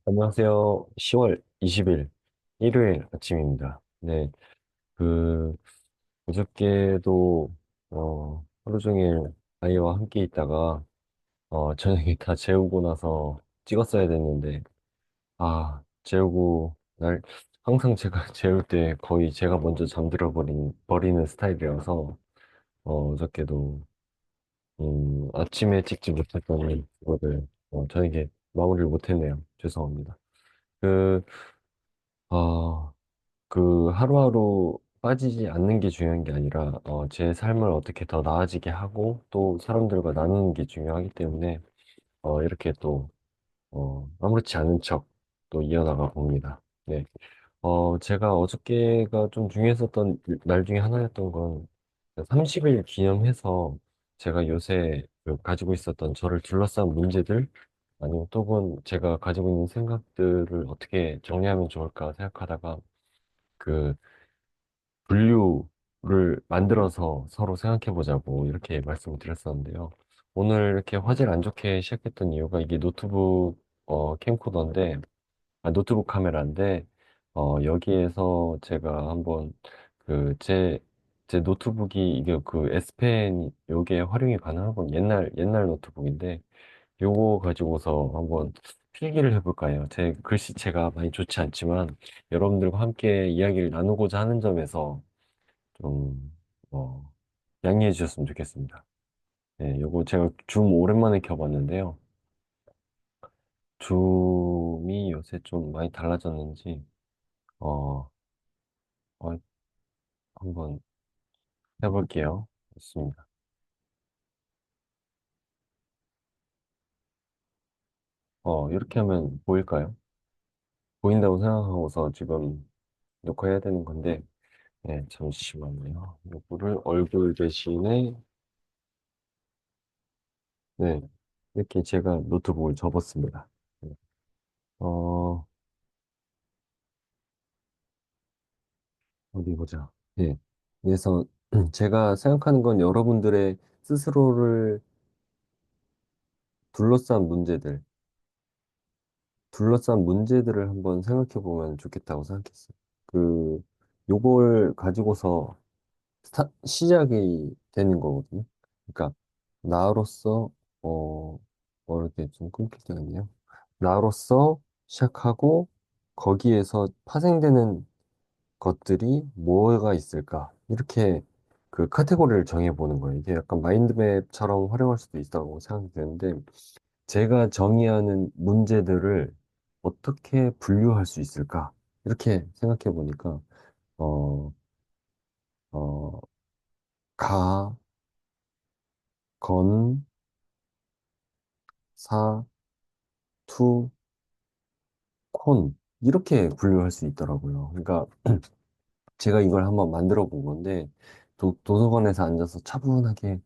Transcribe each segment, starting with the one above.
안녕하세요. 10월 20일 일요일 아침입니다. 네, 그 어저께도 하루 종일 아이와 함께 있다가 저녁에 다 재우고 나서 찍었어야 됐는데 재우고 날 항상 제가 재울 때 거의 제가 먼저 잠들어 버리는 스타일이라서 어저께도 아침에 찍지 못했더니 그거를 저녁에 마무리를 못했네요. 죄송합니다. 그 하루하루 빠지지 않는 게 중요한 게 아니라, 제 삶을 어떻게 더 나아지게 하고, 또 사람들과 나누는 게 중요하기 때문에, 이렇게 또, 아무렇지 않은 척 또 이어나가 봅니다. 네. 제가 어저께가 좀 중요했었던 날 중에 하나였던 건, 30일 기념해서 제가 요새 가지고 있었던 저를 둘러싼 문제들, 아니면 또는 제가 가지고 있는 생각들을 어떻게 정리하면 좋을까 생각하다가, 그 분류를 만들어서 서로 생각해 보자고 이렇게 말씀을 드렸었는데요. 오늘 이렇게 화제를 안 좋게 시작했던 이유가 이게 노트북 캠코더인데, 노트북 카메라인데, 여기에서 제가 한번 제 노트북이 이게 S펜 요게 활용이 가능하고 옛날 노트북인데, 요거 가지고서 한번 필기를 해볼까 해요. 제 글씨체가 많이 좋지 않지만 여러분들과 함께 이야기를 나누고자 하는 점에서 좀, 양해해 주셨으면 좋겠습니다. 네, 요거 제가 줌 오랜만에 켜봤는데요. 줌이 요새 좀 많이 달라졌는지, 어, 어, 한번 해볼게요. 좋습니다. 이렇게 하면 보일까요? 보인다고 생각하고서 지금 녹화해야 되는 건데, 네, 잠시만요. 요거를 얼굴 대신에, 네, 이렇게 제가 노트북을 접었습니다. 네. 어, 어디 보자. 네. 그래서 제가 생각하는 건 여러분들의 스스로를 둘러싼 문제들, 둘러싼 문제들을 한번 생각해 보면 좋겠다고 생각했어요. 그, 요걸 가지고서 시작이 되는 거거든요. 그러니까, 나로서, 이렇게 좀 끊길 때가 있네요. 나로서 시작하고, 거기에서 파생되는 것들이 뭐가 있을까? 이렇게 그 카테고리를 정해보는 거예요. 이게 약간 마인드맵처럼 활용할 수도 있다고 생각이 되는데, 제가 정의하는 문제들을 어떻게 분류할 수 있을까? 이렇게 생각해 보니까, 어, 어, 가, 건, 사, 투, 콘. 이렇게 분류할 수 있더라고요. 그러니까 제가 이걸 한번 만들어 본 건데, 도서관에서 앉아서 차분하게,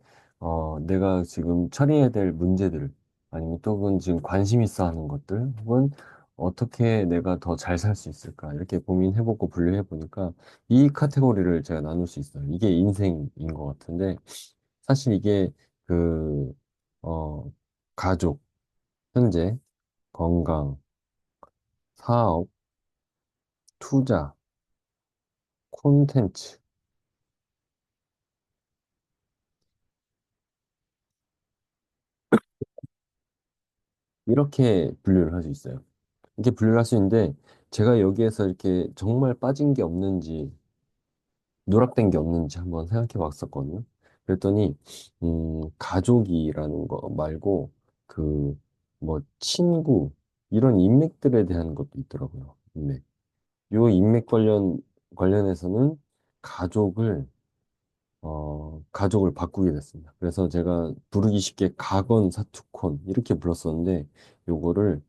내가 지금 처리해야 될 문제들, 아니면 또 혹은 지금 관심 있어 하는 것들, 혹은 어떻게 내가 더 잘 살 수 있을까, 이렇게 고민해보고 분류해보니까 이 카테고리를 제가 나눌 수 있어요. 이게 인생인 것 같은데, 사실 이게 그, 어, 가족, 현재, 건강, 사업, 투자, 콘텐츠, 이렇게 분류를 할 수 있어요. 이렇게 분류를 할 수 있는데 제가 여기에서 이렇게 정말 빠진 게 없는지 누락된 게 없는지 한번 생각해 봤었거든요. 그랬더니 가족이라는 거 말고 그 뭐 친구 이런 인맥들에 대한 것도 있더라고요. 인맥. 요 인맥 관련해서는 가족을 가족을 바꾸게 됐습니다. 그래서 제가 부르기 쉽게 가건 사투콘 이렇게 불렀었는데 요거를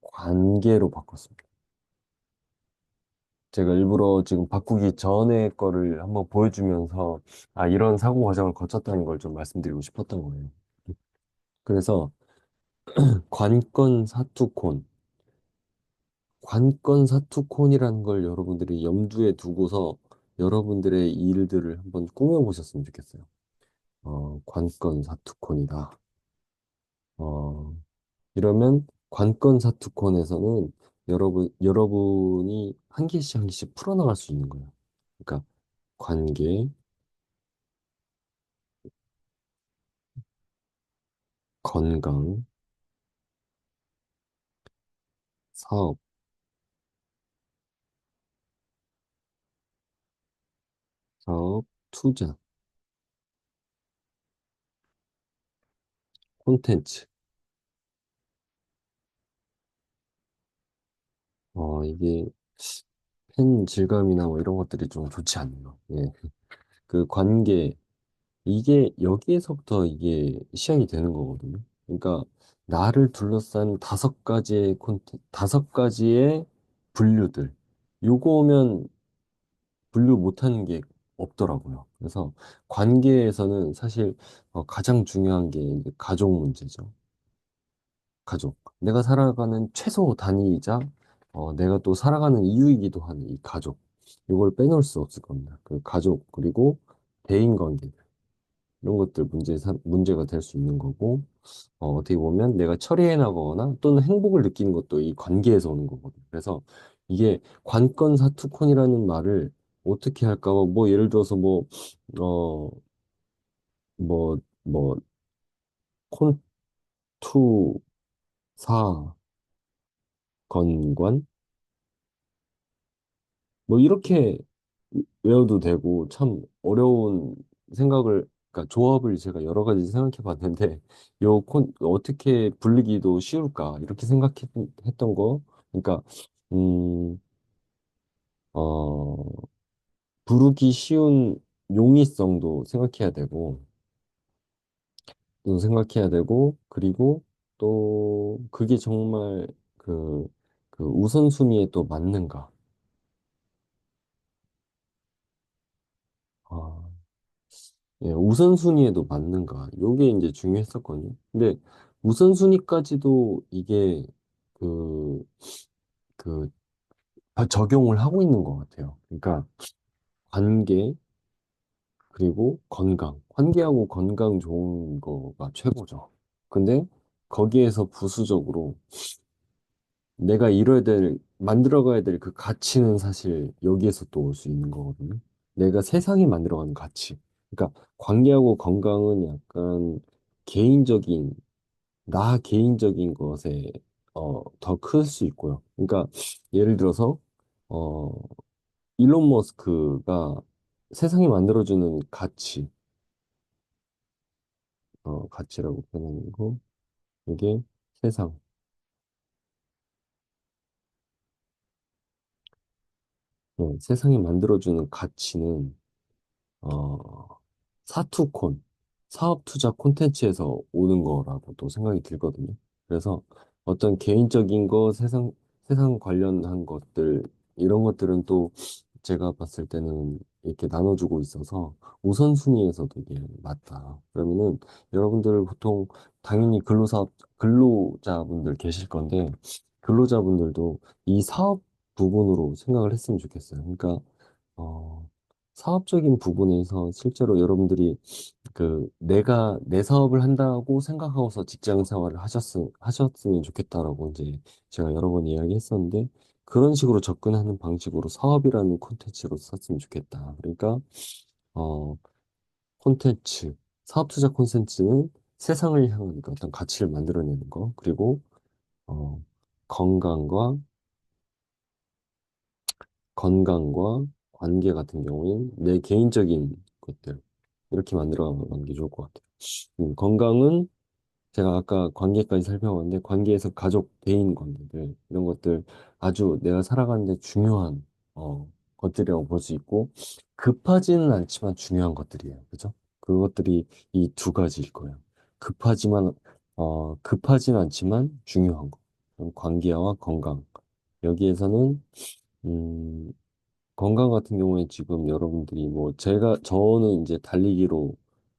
관계로 바꿨습니다. 제가 일부러 지금 바꾸기 전에 거를 한번 보여주면서 이런 사고 과정을 거쳤다는 걸 좀 말씀드리고 싶었던 거예요. 그래서 관건 사투콘, 관건 사투콘이라는 걸 여러분들이 염두에 두고서 여러분들의 일들을 한번 꾸며보셨으면 좋겠어요. 관건 사투콘이다. 어, 이러면 관건 사투콘에서는 여러분이 한 개씩 한 개씩 풀어나갈 수 있는 거예요. 그러니까 관계, 건강, 사업, 투자, 콘텐츠. 이게 펜 질감이나 뭐 이런 것들이 좀 좋지 않네요. 예. 그 관계, 이게 여기에서부터 이게 시작이 되는 거거든요. 그러니까 나를 둘러싼 다섯 가지의 분류들. 요거면 분류 못하는 게 없더라고요. 그래서 관계에서는 사실 가장 중요한 게 이제 가족 문제죠. 가족. 내가 살아가는 최소 단위이자 내가 또 살아가는 이유이기도 하는 이 가족. 이걸 빼놓을 수 없을 겁니다. 그 가족, 그리고 대인 관계. 이런 것들 문제가 될 수 있는 거고, 어떻게 보면 내가 처리해 나가거나 또는 행복을 느끼는 것도 이 관계에서 오는 거거든요. 그래서 이게 관건사투콘이라는 말을 어떻게 할까? 뭐, 예를 들어서 어, 뭐, 콘, 투, 사, 건관? 뭐, 이렇게 외워도 되고, 참 어려운 그러니까 조합을 제가 여러 가지 생각해 봤는데, 어떻게 불리기도 쉬울까? 이렇게 생각했던 거. 그러니까, 음, 어, 부르기 쉬운 용이성도 생각해야 되고, 그리고 또 그게 정말 그, 그 우선순위에 또 맞는가. 아, 예, 우선순위에도 맞는가. 요게 이제 중요했었거든요. 근데 우선순위까지도 이게 그, 그, 적용을 하고 있는 것 같아요. 그러니까 관계, 그리고 건강. 관계하고 건강 좋은 거가 최고죠. 근데 거기에서 부수적으로 내가 만들어가야 될 그 가치는 사실 여기에서 또 올 수 있는 거거든요. 내가 세상이 만들어가는 가치. 그러니까 관계하고 건강은 약간 개인적인, 나 개인적인 것에 더 클 수 있고요. 그러니까 예를 들어서 어, 일론 머스크가 세상이 만들어주는 가치라고 표현하는 거, 이게 세상, 세상이 만들어주는 가치는 어, 사투콘, 사업 투자 콘텐츠에서 오는 거라고 또 생각이 들거든요. 그래서 어떤 개인적인 세상 관련한 것들, 이런 것들은 또 제가 봤을 때는 이렇게 나눠주고 있어서 우선순위에서도 이게 맞다. 그러면은 여러분들 보통 당연히 근로자분들 계실 건데, 근로자분들도 이 사업 부분으로 생각을 했으면 좋겠어요. 그러니까, 어, 사업적인 부분에서 실제로 여러분들이 내가 내 사업을 한다고 생각하고서 직장 생활을 하셨으면 좋겠다라고 이제 제가 여러 번 이야기했었는데, 그런 식으로 접근하는 방식으로 사업이라는 콘텐츠로 썼으면 좋겠다. 그러니까, 어, 콘텐츠, 사업 투자 콘텐츠는 세상을 향한 그 어떤 가치를 만들어내는 거, 그리고, 어, 건강과 건강과 관계 같은 경우엔 내 개인적인 것들, 이렇게 만들어 가는 게 좋을 것 같아요. 건강은 제가 아까 관계까지 살펴봤는데, 관계에서 가족, 대인 관계들, 이런 것들 아주 내가 살아가는데 중요한, 것들이라고 볼 수 있고, 급하지는 않지만 중요한 것들이에요. 그죠? 그것들이 이 두 가지일 거예요. 급하진 않지만 중요한 거. 그럼 관계와 건강. 여기에서는, 음, 건강 같은 경우에 지금 여러분들이 저는 이제 달리기로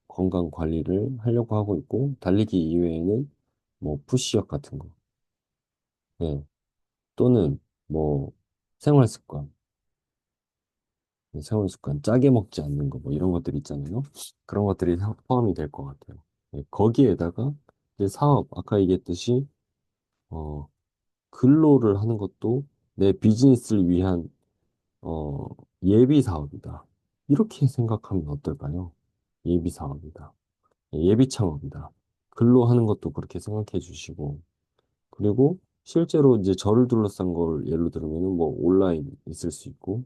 건강 관리를 하려고 하고 있고, 달리기 이외에는 뭐 푸시업 같은 거, 예, 또는 뭐 생활 습관, 짜게 먹지 않는 거, 뭐 이런 것들 있잖아요. 그런 것들이 포함이 될 것 같아요. 예, 거기에다가 이제 사업, 아까 얘기했듯이, 근로를 하는 것도 내 비즈니스를 위한 어, 예비 사업이다. 이렇게 생각하면 어떨까요? 예비 사업이다. 예비 창업이다. 근로하는 것도 그렇게 생각해 주시고, 그리고 실제로 이제 저를 둘러싼 걸 예로 들면은 뭐 온라인 있을 수 있고,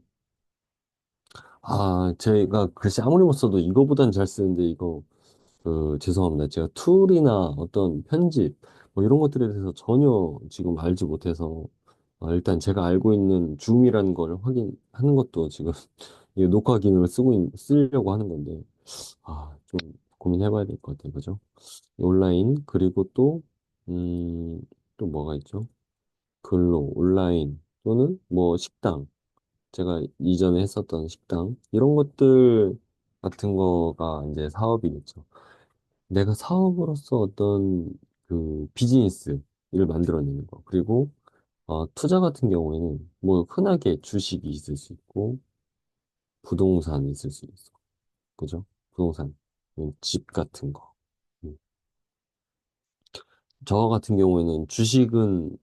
아, 제가 글씨 아무리 못 써도 이거보단 잘 쓰는데 이거, 죄송합니다. 제가 툴이나 어떤 편집, 뭐 이런 것들에 대해서 전혀 지금 알지 못해서, 일단 제가 알고 있는 줌이라는 걸 확인하는 것도 지금 이 녹화 기능을 쓰려고 하는 건데, 좀 고민해봐야 될 것 같아요. 그죠? 온라인, 그리고 또, 또 뭐가 있죠? 근로, 온라인, 또는 뭐 식당. 제가 이전에 했었던 식당. 이런 것들 같은 거가 이제 사업이겠죠. 내가 사업으로서 어떤 비즈니스를 만들어내는 거. 그리고, 투자 같은 경우에는 뭐 흔하게 주식이 있을 수 있고, 부동산이 있을 수 있어. 그죠? 부동산. 집 같은 거. 음. 저 같은 경우에는 주식은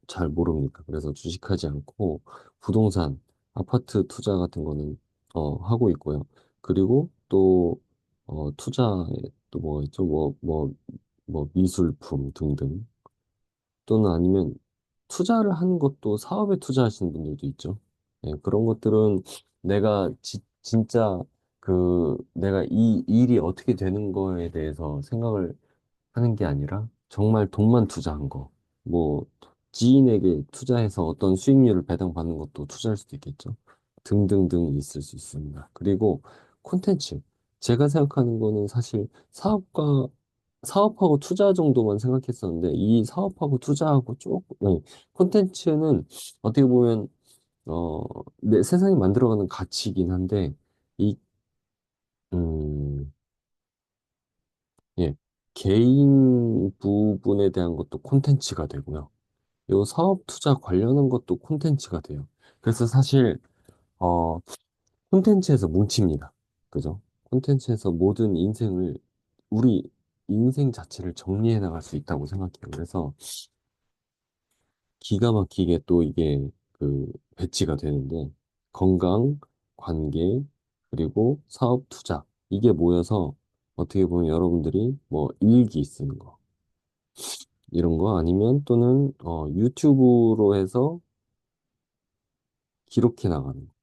잘 모릅니까? 그래서 주식하지 않고 부동산, 아파트 투자 같은 거는 하고 있고요. 그리고 또 투자에 또 뭐가 있죠? 뭐 미술품 등등. 또는 아니면 투자를 하는 것도 사업에 투자하시는 분들도 있죠. 예, 그런 것들은 내가 진짜 내가 이 일이 어떻게 되는 거에 대해서 생각을 하는 게 아니라 정말 돈만 투자한 거. 뭐 지인에게 투자해서 어떤 수익률을 배당받는 것도 투자할 수도 있겠죠. 등등등 있을 수 있습니다. 그리고 콘텐츠. 제가 생각하는 거는 사실 사업하고 투자 정도만 생각했었는데 이 사업하고 투자하고 조금 콘텐츠는 어떻게 보면 내 세상이 만들어가는 가치이긴 한데 이 음, 예. 개인 부분에 대한 것도 콘텐츠가 되고요. 요 사업 투자 관련한 것도 콘텐츠가 돼요. 그래서 사실, 어, 콘텐츠에서 뭉칩니다. 그죠? 콘텐츠에서 모든 우리 인생 자체를 정리해 나갈 수 있다고 생각해요. 그래서 기가 막히게 또 이게 배치가 되는데, 건강, 관계, 그리고 사업 투자. 이게 모여서 어떻게 보면 여러분들이 뭐 일기 쓰는 거. 이런 거 아니면 또는 유튜브로 해서 기록해 나가는 거.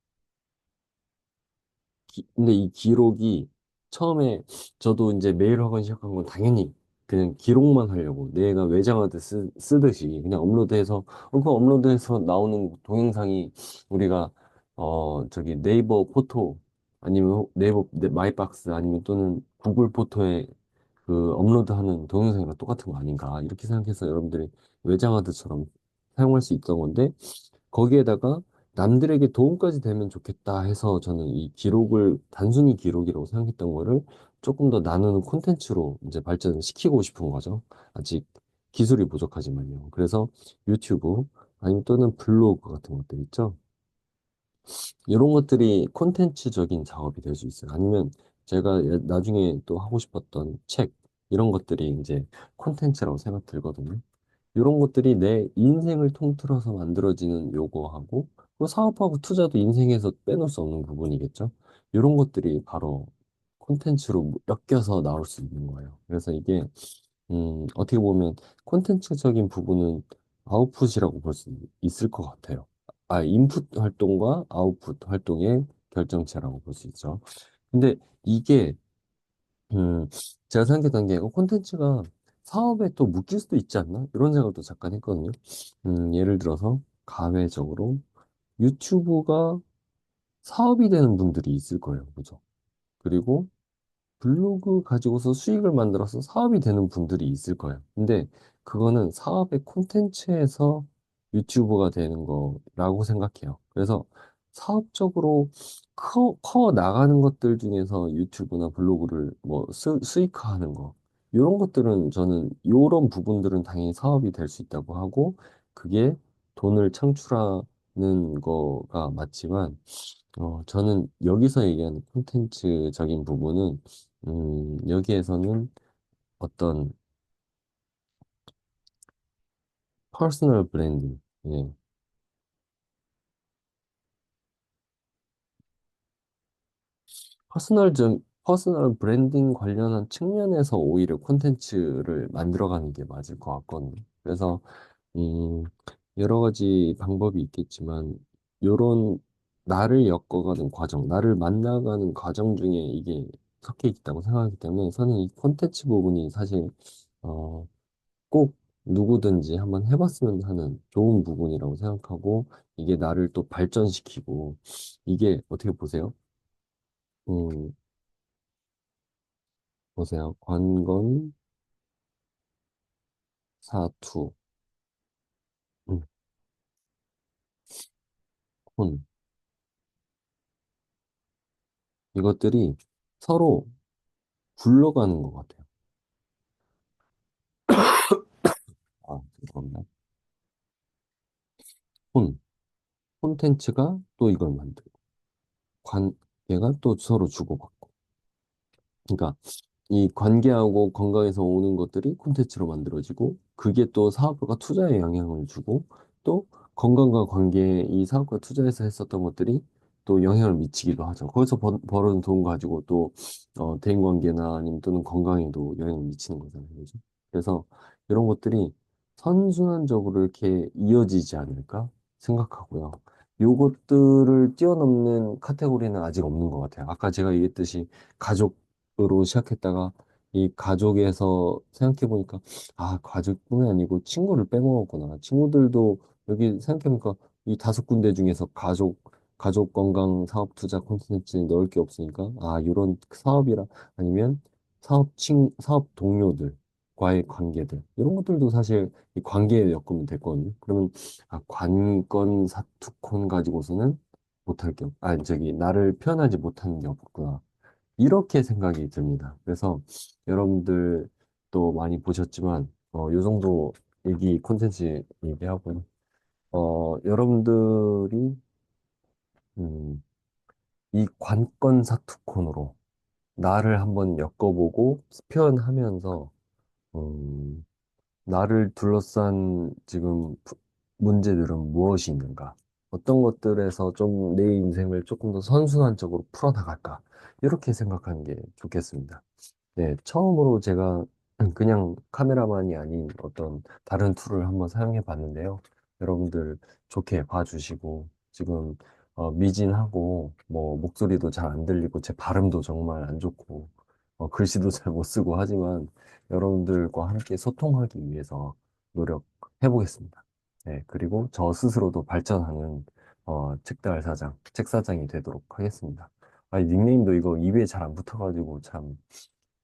근데 이 기록이 처음에 저도 이제 메일 학원 시작한 건 당연히 그냥 기록만 하려고 내가 외장하드 쓰듯이 그냥 업로드해서 그 업로드해서 나오는 동영상이 우리가 저기 네이버 포토 아니면 마이박스 아니면 또는 구글 포토에 업로드하는 동영상이랑 똑같은 거 아닌가 이렇게 생각해서 여러분들이 외장하드처럼 사용할 수 있던 건데 거기에다가 남들에게 도움까지 되면 좋겠다 해서 저는 이 기록을 단순히 기록이라고 생각했던 거를 조금 더 나누는 콘텐츠로 이제 발전을 시키고 싶은 거죠. 아직 기술이 부족하지만요. 그래서 유튜브 아니면 또는 블로그 같은 것들 있죠. 이런 것들이 콘텐츠적인 작업이 될 수 있어요. 아니면 제가 나중에 또 하고 싶었던 책, 이런 것들이 이제 콘텐츠라고 생각 들거든요. 이런 것들이 내 인생을 통틀어서 만들어지는 요거하고, 또 사업하고 투자도 인생에서 빼놓을 수 없는 부분이겠죠. 이런 것들이 바로 콘텐츠로 엮여서 나올 수 있는 거예요. 그래서 이게 어떻게 보면 콘텐츠적인 부분은 아웃풋이라고 볼 수 있을 것 같아요. 인풋 활동과 아웃풋 활동의 결정체라고 볼 수 있죠. 근데 이게, 음, 제가 생각했던 게, 콘텐츠가 사업에 또 묶일 수도 있지 않나? 이런 생각도 잠깐 했거든요. 예를 들어서, 가외적으로 유튜브가 사업이 되는 분들이 있을 거예요. 그죠? 그리고 블로그 가지고서 수익을 만들어서 사업이 되는 분들이 있을 거예요. 근데 그거는 사업의 콘텐츠에서 유튜브가 되는 거라고 생각해요. 그래서 사업적으로 커 나가는 것들 중에서 유튜브나 블로그를 뭐 수익화하는 거. 이런 것들은 저는 이런 부분들은 당연히 사업이 될 수 있다고 하고 그게 돈을 창출하는 거가 맞지만 저는 여기서 얘기하는 콘텐츠적인 부분은, 여기에서는 어떤 퍼스널 브랜딩. 예. 퍼스널 브랜딩 관련한 측면에서 오히려 콘텐츠를 만들어가는 게 맞을 것 같거든요. 그래서, 음, 여러 가지 방법이 있겠지만, 요런 나를 엮어가는 과정, 나를 만나가는 과정 중에 이게 섞여 있다고 생각하기 때문에, 저는 이 콘텐츠 부분이 사실, 어, 꼭 누구든지 한번 해봤으면 하는 좋은 부분이라고 생각하고, 이게 나를 또 발전시키고, 이게 어떻게 보세요? 음, 보세요. 관건, 사투, 음, 혼. 이것들이 서로 굴러가는 것 같아요. 아, 잠깐만. 혼. 콘텐츠가 또 이걸 만들고, 관계가 또 서로 주고받고. 그러니까 이 관계하고 건강에서 오는 것들이 콘텐츠로 만들어지고, 그게 또 사업가 투자에 영향을 주고, 또 건강과 관계에 이 사업가 투자해서 했었던 것들이 또 영향을 미치기도 하죠. 거기서 벌어든 돈 가지고 또 대인 관계나 아니면 또는 건강에도 영향을 미치는 거잖아요. 그죠? 그래서 이런 것들이 선순환적으로 이렇게 이어지지 않을까 생각하고요. 요것들을 뛰어넘는 카테고리는 아직 없는 것 같아요. 아까 제가 얘기했듯이 가족으로 시작했다가 이 가족에서 생각해보니까, 아, 가족뿐이 아니고 친구를 빼먹었구나. 친구들도 여기 생각해보니까 이 다섯 군데 중에서 가족 건강 사업 투자 콘텐츠에 넣을 게 없으니까, 아, 이런 사업이라, 아니면 사업 동료들과의 관계들. 이런 것들도 사실 이 관계에 엮으면 됐거든요. 그러면, 아, 관건 사투콘 가지고서는 못할 게 저기, 나를 표현하지 못하는 게 없구나. 이렇게 생각이 듭니다. 그래서 여러분들 또 많이 보셨지만, 요 정도 콘텐츠 얘기하고요. 여러분들이, 음, 이 관건 사투콘으로 나를 한번 엮어보고 표현하면서, 음, 나를 둘러싼 지금 문제들은 무엇이 있는가? 어떤 것들에서 좀 내 인생을 조금 더 선순환적으로 풀어나갈까? 이렇게 생각하는 게 좋겠습니다. 네, 처음으로 제가 그냥 카메라만이 아닌 어떤 다른 툴을 한번 사용해 봤는데요. 여러분들 좋게 봐주시고, 지금 미진하고, 뭐, 목소리도 잘 안 들리고, 제 발음도 정말 안 좋고, 글씨도 잘 못 쓰고 하지만, 여러분들과 함께 소통하기 위해서 노력해 보겠습니다. 네, 그리고 저 스스로도 발전하는, 책 사장이 되도록 하겠습니다. 아니, 닉네임도 이거 입에 잘 안 붙어가지고 참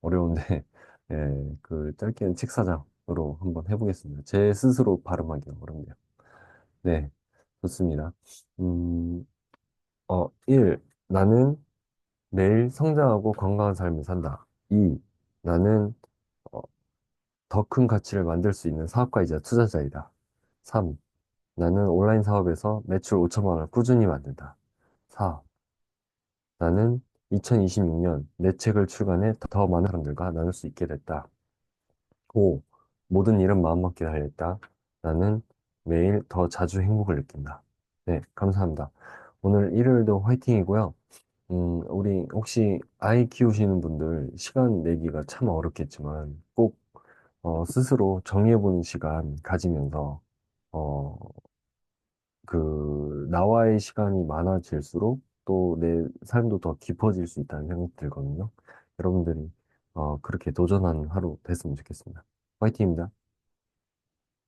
어려운데, 예, 그 짧게는 책사장으로 한번 해보겠습니다. 제 스스로 발음하기 어렵네요. 네, 좋습니다. 음, 1. 나는 매일 성장하고 건강한 삶을 산다. 2. 나는 더 큰 가치를 만들 수 있는 사업가이자 투자자이다. 3. 나는 온라인 사업에서 매출 5천만 원을 꾸준히 만든다. 4. 나는 2026년 내 책을 출간해 더 많은 사람들과 나눌 수 있게 됐다. 5. 모든 일은 마음먹기를 하였다. 나는 매일 더 자주 행복을 느낀다. 네, 감사합니다. 오늘 일요일도 화이팅이고요. 우리 혹시 아이 키우시는 분들 시간 내기가 참 어렵겠지만 꼭 스스로 정해보는 시간 가지면서 어, 나와의 시간이 많아질수록 또 내 삶도 더 깊어질 수 있다는 생각이 들거든요. 여러분들이 그렇게 도전하는 하루 됐으면 좋겠습니다. 화이팅입니다.